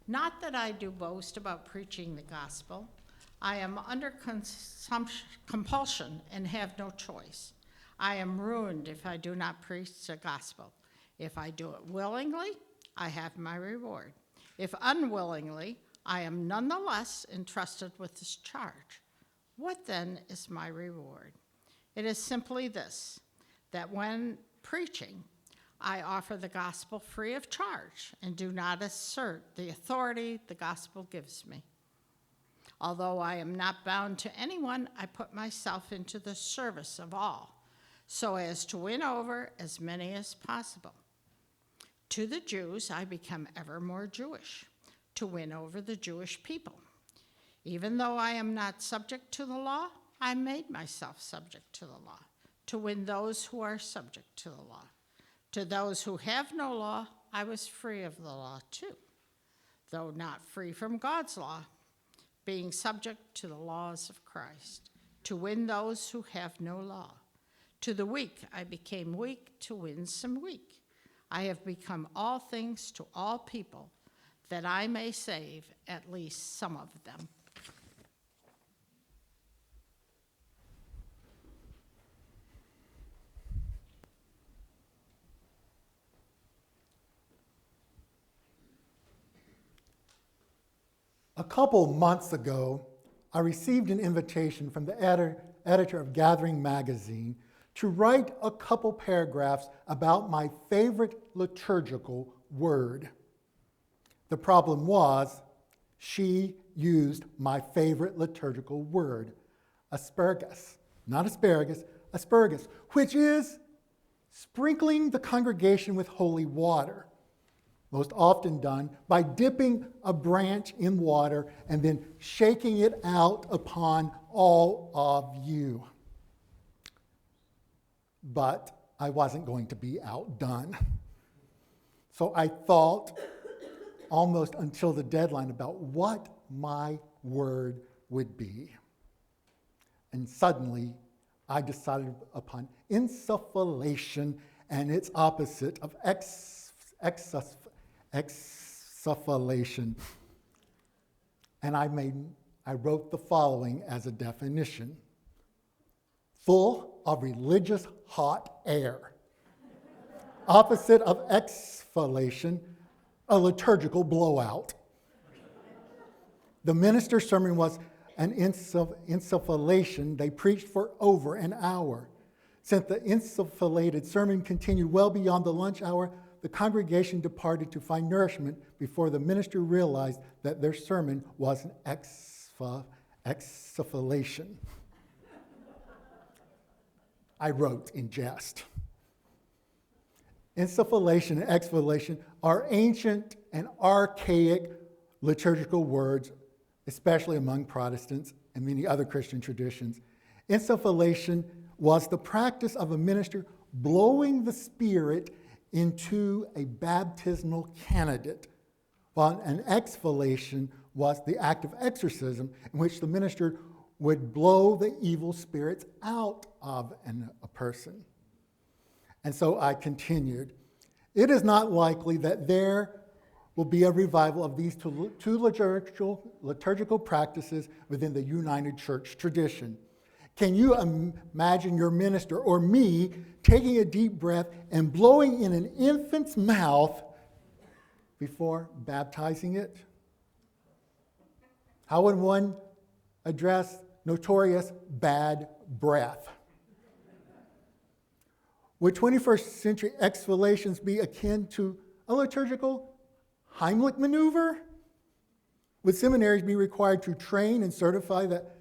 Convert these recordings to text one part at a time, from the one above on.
Not that I do boast about preaching the gospel. I am under compulsion and have no choice. I am ruined if I do not preach the gospel. If I do it willingly, I have my reward. If unwillingly, I am nonetheless entrusted with this charge. What then is my reward? It is simply this, that when preaching, I offer the gospel free of charge and do not assert the authority the gospel gives me. Although I am not bound to anyone, I put myself into the service of all, so as to win over as many as possible. To the Jews, I become ever more Jewish, to win over the Jewish people. Even though I am not subject to the law, I made myself subject to the law, to win those who are subject to the law. To those who have no law, I was free of the law too, though not free from God's law, being subject to the laws of Christ, to win those who have no law. To the weak, I became weak to win some weak. I have become all things to all people, that I may save at least some of them. A couple months ago, I received an invitation from the editor of Gathering magazine to write a couple paragraphs about my favorite liturgical word. The problem was, she used my favorite liturgical word, aspergus. Not asparagus, aspergus, which is sprinkling the congregation with holy water, most often done by dipping a branch in water and then shaking it out upon all of you. But I wasn't going to be outdone. So I thought almost until the deadline about what my word would be. And suddenly I decided upon insufflation and its opposite of exsufflation. And I wrote the following as a definition: full of religious hot air. Opposite of exfoliation, a liturgical blowout. The minister's sermon was an insufflation. They preached for over an hour. Since the insufflated sermon continued well beyond the lunch hour, the congregation departed to find nourishment before the minister realized that their sermon was an exsufflation. I wrote in jest. Insufflation and exfoliation are ancient and archaic liturgical words, especially among Protestants and many other Christian traditions. Insufflation was the practice of a minister blowing the Spirit into a baptismal candidate, while an exfoliation was the act of exorcism in which the minister would blow the evil spirits out of a person. And so I continued. It is not likely that there will be a revival of these two liturgical practices within the United Church tradition. Can you imagine your minister or me taking a deep breath and blowing in an infant's mouth before baptizing it? How would one address notorious bad breath? Would 21st century exfoliations be akin to a liturgical Heimlich maneuver? Would seminaries be required to train and certify that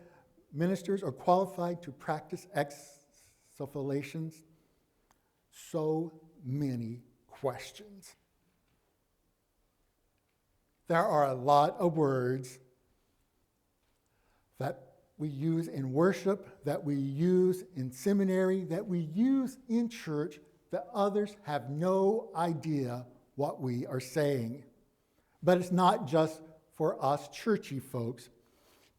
ministers are qualified to practice exsufflations? So many questions. There are a lot of words that we use in worship, that we use in seminary, that we use in church, that others have no idea what we are saying. But it's not just for us churchy folks.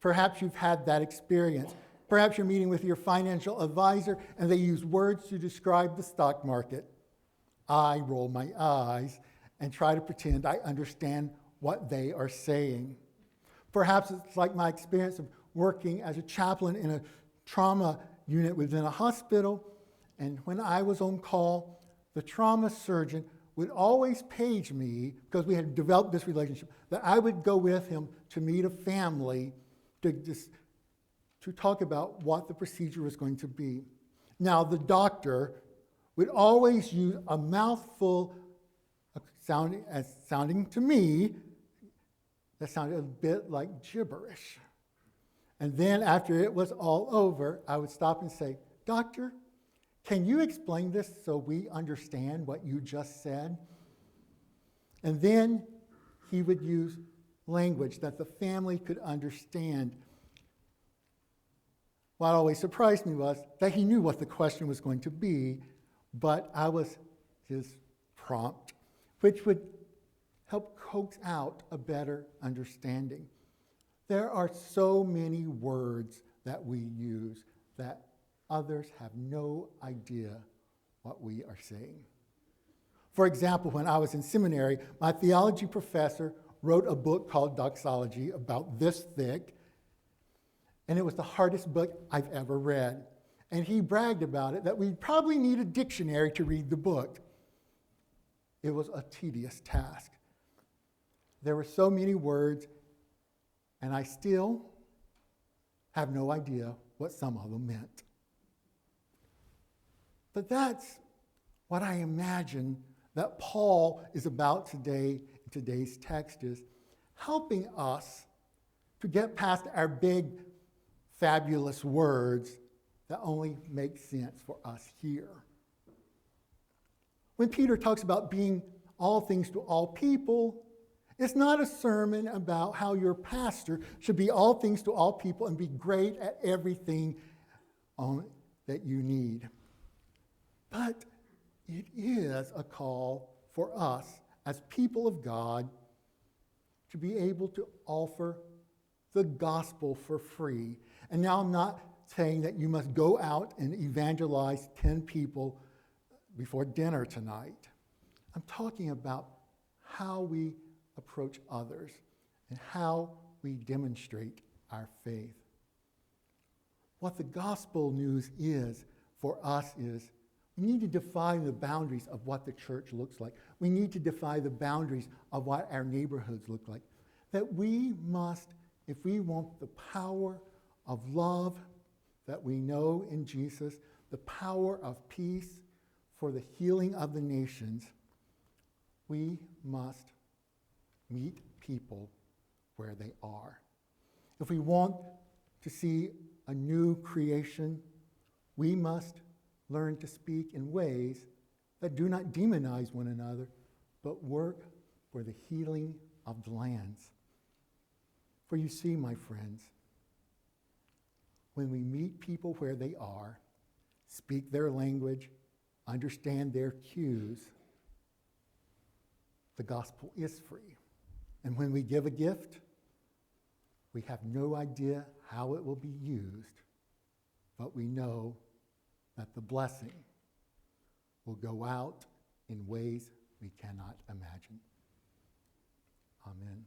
Perhaps you've had that experience. Perhaps you're meeting with your financial advisor and they use words to describe the stock market. I roll my eyes and try to pretend I understand what they are saying. Perhaps it's like my experience of working as a chaplain in a trauma unit within a hospital, and when I was on call, the trauma surgeon would always page me, because we had developed this relationship, that I would go with him to meet a family to talk about what the procedure was going to be. Now, the doctor would always use a mouthful sounding to me, that sounded a bit like gibberish. And then after it was all over, I would stop and say, "Doctor, can you explain this so we understand what you just said?" And then he would use language that the family could understand. What always surprised me was that he knew what the question was going to be, but I was his prompt, which would help coax out a better understanding. There are so many words that we use that others have no idea what we are saying. For example, when I was in seminary, my theology professor wrote a book called Doxology, about this thick, and it was the hardest book I've ever read. And he bragged about it, that we'd probably need a dictionary to read the book. It was a tedious task. There were so many words, and I still have no idea what some of them meant. But that's what I imagine that Paul is about today in today's text, is helping us to get past our big, fabulous words that only make sense for us here. When Peter talks about being all things to all people, it's not a sermon about how your pastor should be all things to all people and be great at everything that you need. But it is a call for us as people of God to be able to offer the gospel for free. And now I'm not saying that you must go out and evangelize 10 people before dinner tonight. I'm talking about how we approach others and how we demonstrate our faith. What the gospel news is for us is we need to define the boundaries of what the church looks like. We need to define the boundaries of what our neighborhoods look like. That we must, if we want the power of love that we know in Jesus, the power of peace for the healing of the nations, we must meet people where they are. If we want to see a new creation, we must learn to speak in ways that do not demonize one another, but work for the healing of the lands. For you see, my friends, when we meet people where they are, speak their language, understand their cues, the gospel is free. And when we give a gift, we have no idea how it will be used, but we know that the blessing will go out in ways we cannot imagine. Amen.